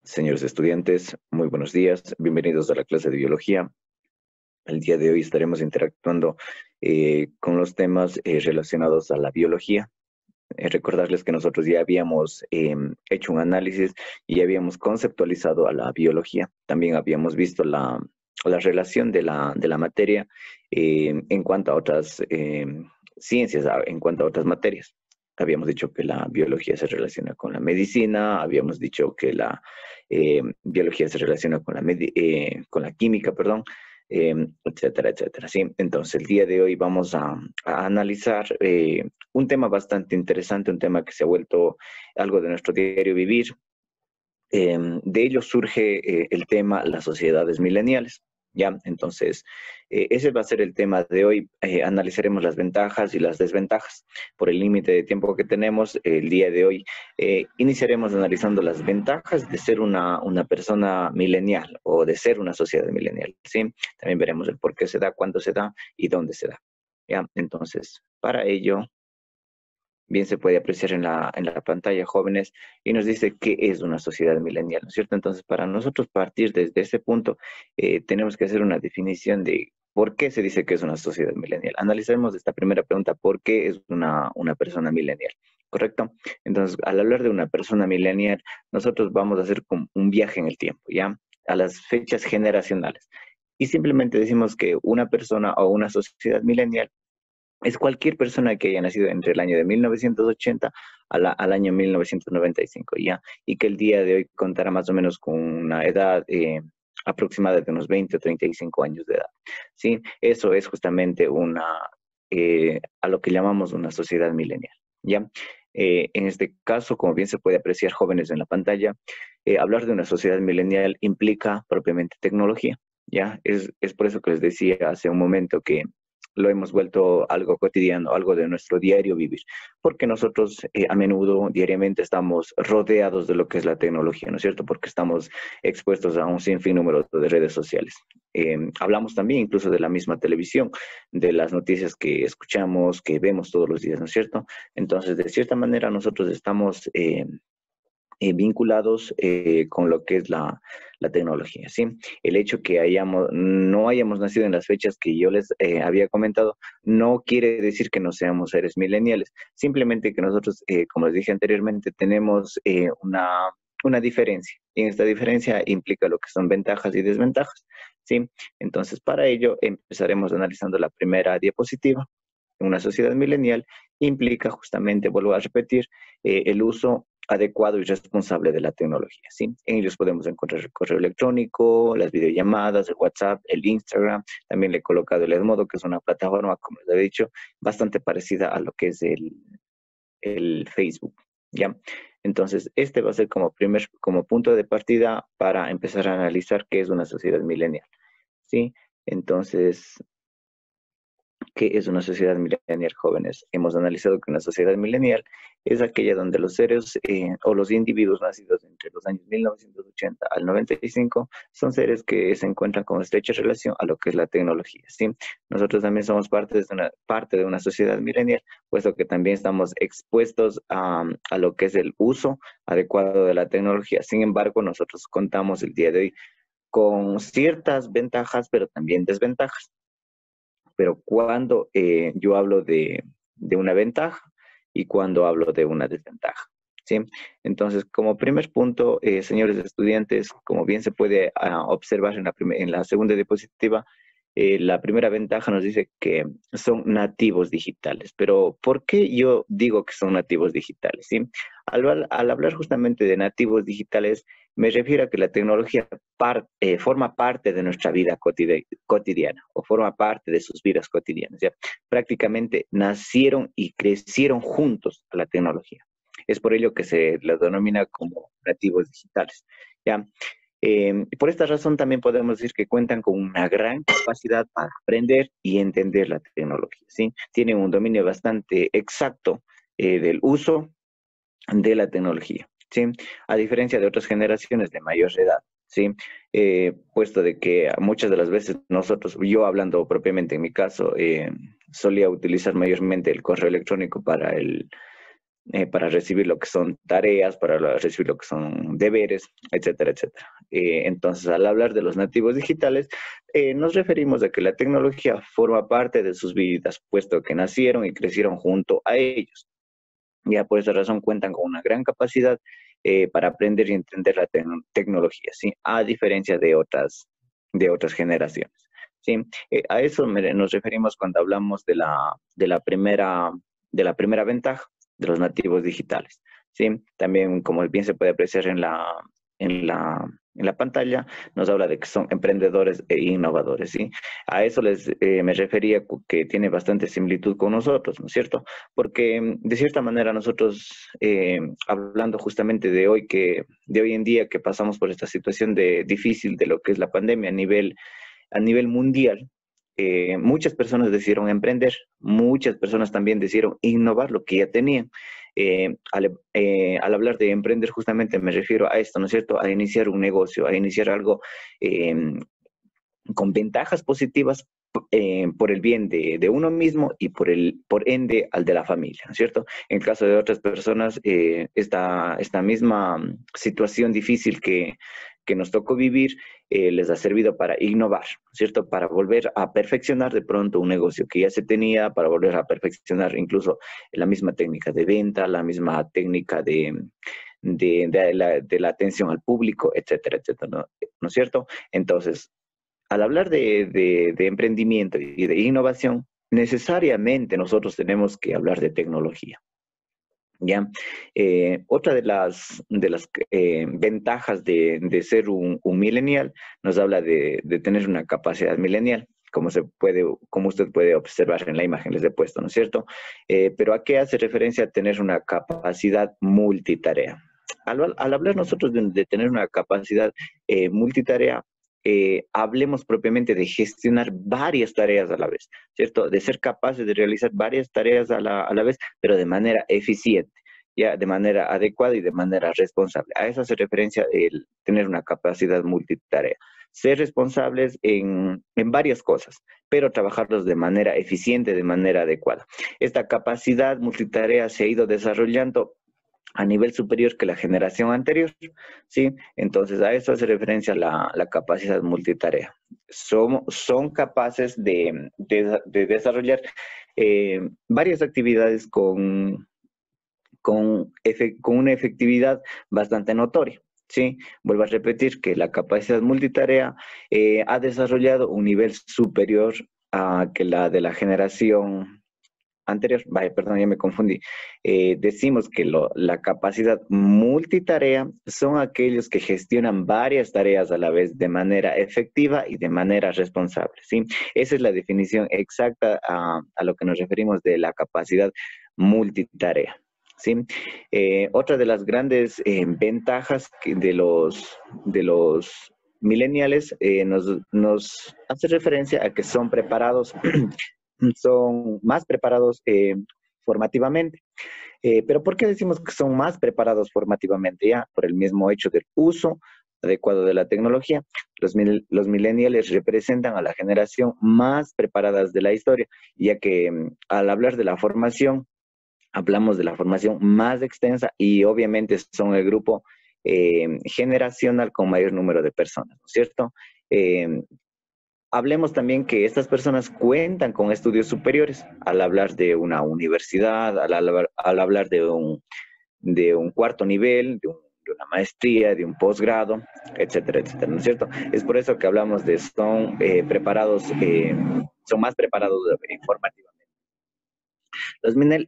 Señores estudiantes, muy buenos días. Bienvenidos a la clase de biología. El día de hoy estaremos interactuando con los temas relacionados a la biología. Recordarles que nosotros ya habíamos hecho un análisis y habíamos conceptualizado a la biología. También habíamos visto la relación de la materia en cuanto a otras ciencias, en cuanto a otras materias. Habíamos dicho que la biología se relaciona con la medicina, habíamos dicho que la biología se relaciona con la química, perdón, etcétera, etcétera. ¿Sí? Entonces, el día de hoy vamos a analizar un tema bastante interesante, un tema que se ha vuelto algo de nuestro diario vivir. De ello surge el tema las sociedades mileniales. ¿Ya? Entonces, ese va a ser el tema de hoy. Analizaremos las ventajas y las desventajas. Por el límite de tiempo que tenemos, el día de hoy, iniciaremos analizando las ventajas de ser una persona milenial o de ser una sociedad milenial. ¿Sí? También veremos el por qué se da, cuándo se da y dónde se da. ¿Ya? Entonces, para ello, bien se puede apreciar en la pantalla, jóvenes, y nos dice qué es una sociedad milenial, ¿no es cierto? Entonces, para nosotros partir desde ese punto, tenemos que hacer una definición de por qué se dice que es una sociedad milenial. Analicemos esta primera pregunta: ¿por qué es una persona milenial? ¿Correcto? Entonces, al hablar de una persona milenial, nosotros vamos a hacer como un viaje en el tiempo, ¿ya? A las fechas generacionales. Y simplemente decimos que una persona o una sociedad milenial es cualquier persona que haya nacido entre el año de 1980 al año 1995, ¿ya? Y que el día de hoy contará más o menos con una edad aproximada de unos 20 o 35 años de edad, ¿sí? Eso es justamente a lo que llamamos una sociedad milenial, ¿ya? En este caso, como bien se puede apreciar, jóvenes en la pantalla, hablar de una sociedad milenial implica propiamente tecnología, ¿ya? Es por eso que les decía hace un momento que lo hemos vuelto algo cotidiano, algo de nuestro diario vivir, porque nosotros a menudo, diariamente, estamos rodeados de lo que es la tecnología, ¿no es cierto? Porque estamos expuestos a un sinfín número de redes sociales. Hablamos también incluso de la misma televisión, de las noticias que escuchamos, que vemos todos los días, ¿no es cierto? Entonces, de cierta manera, nosotros estamos vinculados con lo que es la tecnología, ¿sí? El hecho que no hayamos nacido en las fechas que yo les había comentado, no quiere decir que no seamos seres millennials, simplemente que nosotros, como les dije anteriormente, tenemos una diferencia, y en esta diferencia implica lo que son ventajas y desventajas, ¿sí? Entonces, para ello, empezaremos analizando la primera diapositiva. Una sociedad millennial implica justamente, vuelvo a repetir, el uso adecuado y responsable de la tecnología, ¿sí? En ellos podemos encontrar el correo electrónico, las videollamadas, el WhatsApp, el Instagram. También le he colocado el Edmodo, que es una plataforma, como les he dicho, bastante parecida a lo que es el Facebook, ¿ya? Entonces, este va a ser como punto de partida para empezar a analizar qué es una sociedad millennial, ¿sí? Entonces, ¿qué es una sociedad millennial, jóvenes? Hemos analizado que una sociedad millennial es aquella donde los seres o los individuos nacidos entre los años 1980 al 95 son seres que se encuentran con estrecha relación a lo que es la tecnología, ¿sí? Nosotros también somos parte de una sociedad millennial, puesto que también estamos expuestos a lo que es el uso adecuado de la tecnología. Sin embargo, nosotros contamos el día de hoy con ciertas ventajas, pero también desventajas. Pero cuando yo hablo de una ventaja y cuando hablo de una desventaja, ¿sí? Entonces, como primer punto, señores estudiantes, como bien se puede observar en la segunda diapositiva, la primera ventaja nos dice que son nativos digitales. Pero, ¿por qué yo digo que son nativos digitales? ¿Sí? Al hablar justamente de nativos digitales, me refiero a que la tecnología forma parte de nuestra vida cotidiana, o forma parte de sus vidas cotidianas, ¿ya? Prácticamente nacieron y crecieron juntos a la tecnología. Es por ello que se los denomina como nativos digitales, ¿ya? Por esta razón también podemos decir que cuentan con una gran capacidad para aprender y entender la tecnología, ¿sí? Tienen un dominio bastante exacto del uso de la tecnología, ¿sí? A diferencia de otras generaciones de mayor edad, ¿sí? Puesto de que muchas de las veces nosotros, yo hablando propiamente en mi caso, solía utilizar mayormente el correo electrónico para recibir lo que son tareas, para recibir lo que son deberes, etcétera, etcétera. Entonces, al hablar de los nativos digitales, nos referimos a que la tecnología forma parte de sus vidas, puesto que nacieron y crecieron junto a ellos. Ya por esa razón cuentan con una gran capacidad para aprender y entender la tecnología, ¿sí? A diferencia de otras generaciones, ¿sí? A eso nos referimos cuando hablamos de la primera ventaja de los nativos digitales, ¿sí? También, como bien se puede apreciar en la pantalla, nos habla de que son emprendedores e innovadores, ¿sí? A eso me refería que tiene bastante similitud con nosotros, ¿no es cierto? Porque de cierta manera nosotros, hablando justamente de hoy en día que pasamos por esta situación difícil de lo que es la pandemia a nivel mundial, muchas personas decidieron emprender, muchas personas también decidieron innovar lo que ya tenían. Al hablar de emprender, justamente me refiero a esto, ¿no es cierto? A iniciar un negocio, a iniciar algo eh, con ventajas positivas por el bien de uno mismo y por ende al de la familia, ¿no es cierto? En el caso de otras personas, esta misma situación difícil que nos tocó vivir les ha servido para innovar, ¿no es cierto? Para volver a perfeccionar de pronto un negocio que ya se tenía, para volver a perfeccionar incluso la misma técnica de venta, la misma técnica de la atención al público, etcétera, etcétera, ¿no es cierto? Entonces, al hablar de emprendimiento y de innovación, necesariamente nosotros tenemos que hablar de tecnología. ¿Ya? Otra de las ventajas de ser un millennial nos habla de tener una capacidad millennial, como usted puede observar en la imagen, les he puesto, ¿no es cierto? Pero ¿a qué hace referencia a tener una capacidad multitarea? Al hablar nosotros de tener una capacidad multitarea, hablemos propiamente de gestionar varias tareas a la vez, ¿cierto? De ser capaces de realizar varias tareas a la vez, pero de manera eficiente, ya de manera adecuada y de manera responsable. A eso hace referencia el tener una capacidad multitarea. Ser responsables en varias cosas, pero trabajarlos de manera eficiente, de manera adecuada. Esta capacidad multitarea se ha ido desarrollando a nivel superior que la generación anterior, ¿sí? Entonces, a eso hace referencia la capacidad multitarea. Son capaces de desarrollar varias actividades con una efectividad bastante notoria. Sí, vuelvo a repetir que la capacidad multitarea ha desarrollado un nivel superior a que la de la generación anterior, vaya, perdón, ya me confundí. Decimos que la capacidad multitarea son aquellos que gestionan varias tareas a la vez de manera efectiva y de manera responsable, ¿sí? Esa es la definición exacta a lo que nos referimos de la capacidad multitarea, ¿sí? Otra de las grandes ventajas de los millennials nos hace referencia a que son preparados son más preparados formativamente. Pero ¿por qué decimos que son más preparados formativamente? Ya, por el mismo hecho del uso adecuado de la tecnología. Los millennials representan a la generación más preparadas de la historia, ya que al hablar de la formación, hablamos de la formación más extensa y obviamente son el grupo generacional con mayor número de personas, ¿no es cierto? Hablemos también que estas personas cuentan con estudios superiores al hablar de una universidad, al hablar de un cuarto nivel, de una maestría, de un posgrado, etcétera, etcétera, ¿no es cierto? Es por eso que hablamos de son más preparados formativamente.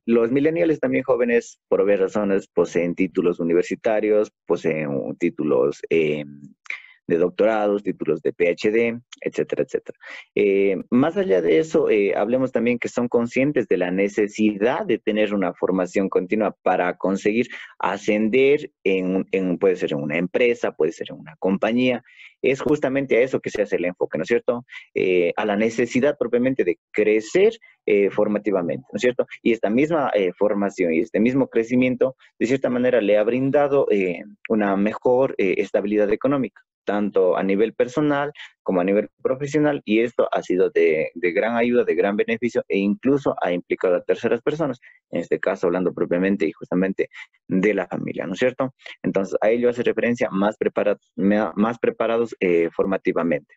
Los millennials también jóvenes, por obvias razones, poseen títulos universitarios, poseen títulos de doctorados, títulos de PhD, etcétera, etcétera. Más allá de eso, hablemos también que son conscientes de la necesidad de tener una formación continua para conseguir ascender puede ser en una empresa, puede ser en una compañía. Es justamente a eso que se hace el enfoque, ¿no es cierto? A la necesidad propiamente de crecer formativamente, ¿no es cierto? Y esta misma formación y este mismo crecimiento, de cierta manera, le ha brindado una mejor estabilidad económica. tanto a nivel personal como a nivel profesional, y esto ha sido de gran ayuda, de gran beneficio, e incluso ha implicado a terceras personas, en este caso hablando propiamente y justamente de la familia, ¿no es cierto? Entonces, a ello hace referencia más preparados formativamente.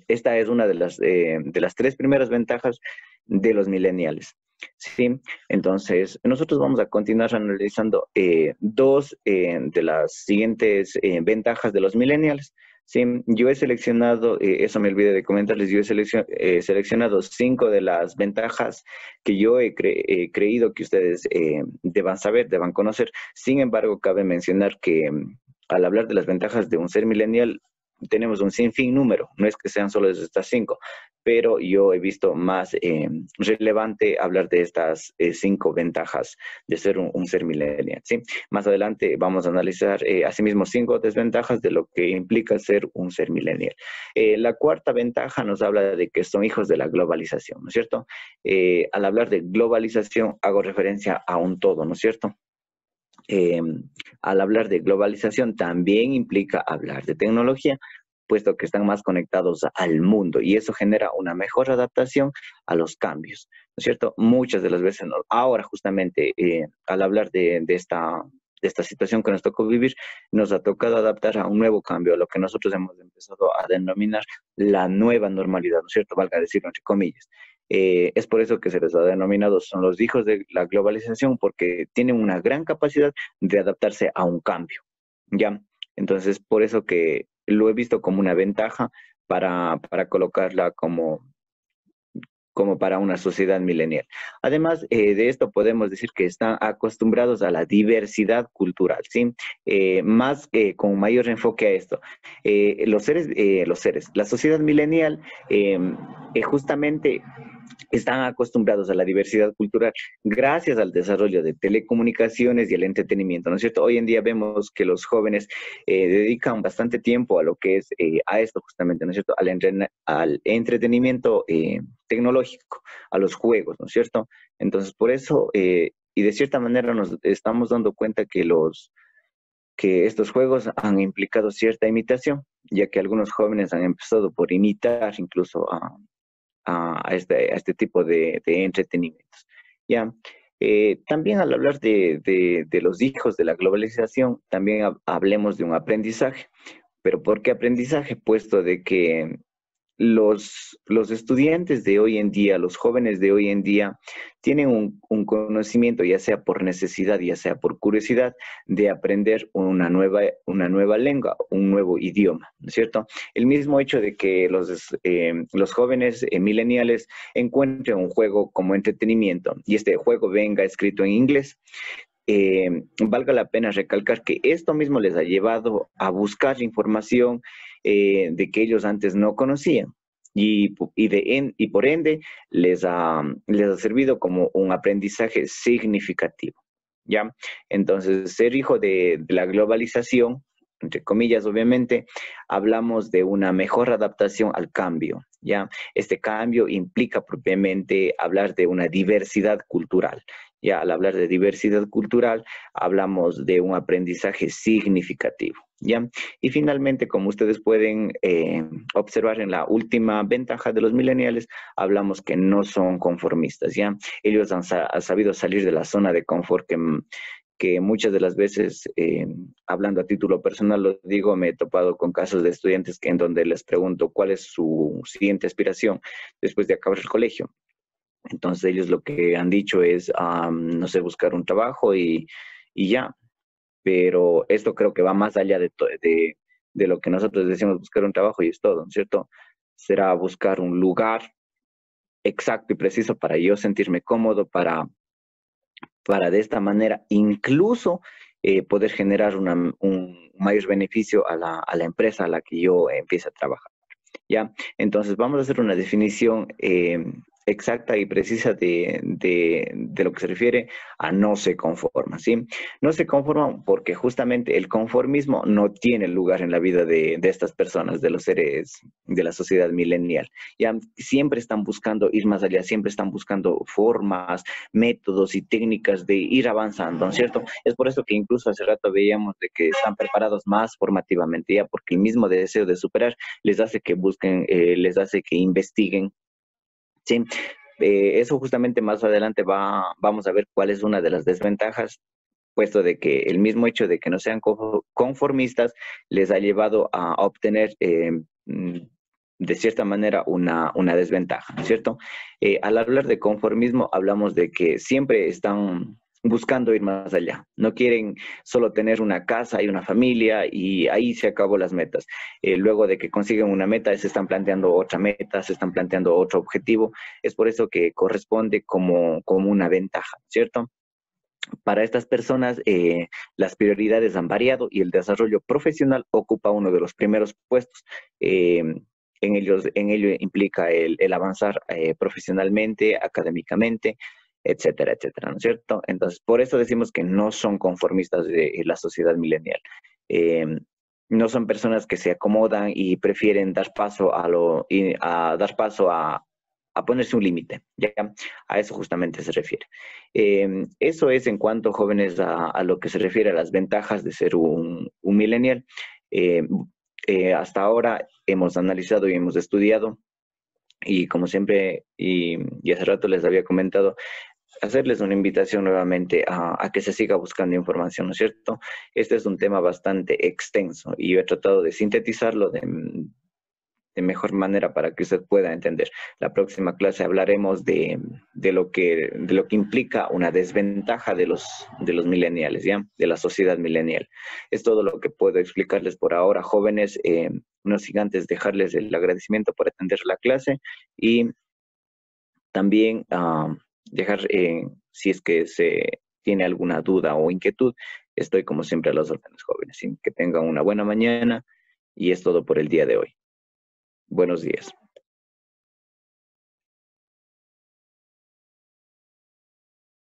Esta es una de las tres primeras ventajas de los millennials. Sí, entonces nosotros vamos a continuar analizando dos de las siguientes ventajas de los millennials. Sí, yo he seleccionado, eso me olvidé de comentarles, yo he seleccionado 5 de las ventajas que yo he creído que ustedes deban saber, deban conocer. Sin embargo, cabe mencionar que al hablar de las ventajas de un ser millennial, tenemos un sinfín número, no es que sean solo estas 5, pero yo he visto más relevante hablar de estas 5 ventajas de ser un ser millennial, ¿sí? Más adelante vamos a analizar asimismo 5 desventajas de lo que implica ser un ser millennial. La cuarta ventaja nos habla de que son hijos de la globalización, ¿no es cierto? Al hablar de globalización hago referencia a un todo, ¿no es cierto? eh, al hablar de globalización también implica hablar de tecnología, puesto que están más conectados al mundo y eso genera una mejor adaptación a los cambios, ¿no es cierto? Muchas de las veces, ahora justamente al hablar de esta situación que nos tocó vivir, nos ha tocado adaptar a un nuevo cambio, a lo que nosotros hemos empezado a denominar la nueva normalidad, ¿no es cierto? Valga decirlo entre comillas. Es por eso que se les ha denominado, son los hijos de la globalización, porque tienen una gran capacidad de adaptarse a un cambio, ¿ya? Entonces, por eso que lo he visto como una ventaja para colocarla como para una sociedad milenial. Además de esto, podemos decir que están acostumbrados a la diversidad cultural, ¿sí? Con mayor enfoque a esto. La sociedad milenial justamente están acostumbrados a la diversidad cultural gracias al desarrollo de telecomunicaciones y el entretenimiento, ¿no es cierto? Hoy en día vemos que los jóvenes dedican bastante tiempo a lo que es, a esto justamente, ¿no es cierto? Al entretenimiento tecnológico, a los juegos, ¿no es cierto? Entonces, por eso, y de cierta manera nos estamos dando cuenta que estos juegos han implicado cierta imitación, ya que algunos jóvenes han empezado por imitar incluso a este tipo de entretenimientos. ¿Ya? También al hablar de los hijos de la globalización, también hablemos de un aprendizaje. ¿Pero por qué aprendizaje? Puesto de que los estudiantes de hoy en día, los jóvenes de hoy en día, tienen un conocimiento, ya sea por necesidad, ya sea por curiosidad, de aprender una nueva lengua, un nuevo idioma, ¿no es cierto? El mismo hecho de que los jóvenes millennials encuentren un juego como entretenimiento y este juego venga escrito en inglés, valga la pena recalcar que esto mismo les ha llevado a buscar información de que ellos antes no conocían y por ende les ha servido como un aprendizaje significativo, ¿ya? Entonces, ser hijo de la globalización, entre comillas, obviamente, hablamos de una mejor adaptación al cambio, ¿ya? Este cambio implica propiamente hablar de una diversidad cultural. Ya al hablar de diversidad cultural, hablamos de un aprendizaje significativo, ¿ya? Y finalmente, como ustedes pueden observar en la última ventaja de los millennials, hablamos que no son conformistas, ¿ya? Ellos han sabido salir de la zona de confort que muchas de las veces, hablando a título personal, lo digo, me he topado con casos de estudiantes en donde les pregunto cuál es su siguiente aspiración después de acabar el colegio. Entonces ellos lo que han dicho es, no sé, buscar un trabajo y ya. Pero esto creo que va más allá de lo que nosotros decimos buscar un trabajo y es todo, ¿no es cierto? Será buscar un lugar exacto y preciso para yo sentirme cómodo, para de esta manera incluso poder generar un mayor beneficio a la empresa a la que yo empiece a trabajar. ¿Ya? Entonces vamos a hacer una definición exacta y precisa de lo que se refiere a no se conforma, ¿sí? No se conforman porque justamente el conformismo no tiene lugar en la vida de estas personas, de los seres de la sociedad millennial. Ya siempre están buscando ir más allá, siempre están buscando formas, métodos y técnicas de ir avanzando, ¿no es cierto? Es por eso que incluso hace rato veíamos de que están preparados más formativamente, ya porque el mismo deseo de superar les hace que busquen, les hace que investiguen. Sí, eso justamente más adelante vamos a ver cuál es una de las desventajas, puesto de que el mismo hecho de que no sean conformistas les ha llevado a obtener de cierta manera una desventaja, ¿no es cierto? Al hablar de conformismo hablamos de que siempre están buscando ir más allá. No quieren solo tener una casa y una familia y ahí se acabó las metas. Luego de que consiguen una meta, se están planteando otra meta, se están planteando otro objetivo. Es por eso que corresponde como una ventaja, ¿cierto? Para estas personas, las prioridades han variado y el desarrollo profesional ocupa uno de los primeros puestos. Eh, en ello implica el avanzar profesionalmente, académicamente, etcétera, etcétera, ¿no es cierto? Entonces, por eso decimos que no son conformistas de la sociedad millennial. Eh, no son personas que se acomodan y prefieren dar paso a dar paso a ponerse un límite, ¿ya? A eso justamente se refiere. Eso es en cuanto, jóvenes, a lo que se refiere a las ventajas de ser un millennial. Eh, Hasta ahora hemos analizado y hemos estudiado y como siempre, y hace rato les había comentado, hacerles una invitación nuevamente a que se siga buscando información, ¿no es cierto? Este es un tema bastante extenso y he tratado de sintetizarlo de mejor manera para que usted pueda entender. La próxima clase hablaremos de lo que implica una desventaja de los millennials, ¿ya? De la sociedad millennial. Es todo lo que puedo explicarles por ahora, jóvenes. No sin antes dejarles el agradecimiento por atender la clase y también dejar, si es que se tiene alguna duda o inquietud, estoy como siempre a las órdenes, jóvenes. Que tengan una buena mañana y es todo por el día de hoy. Buenos días.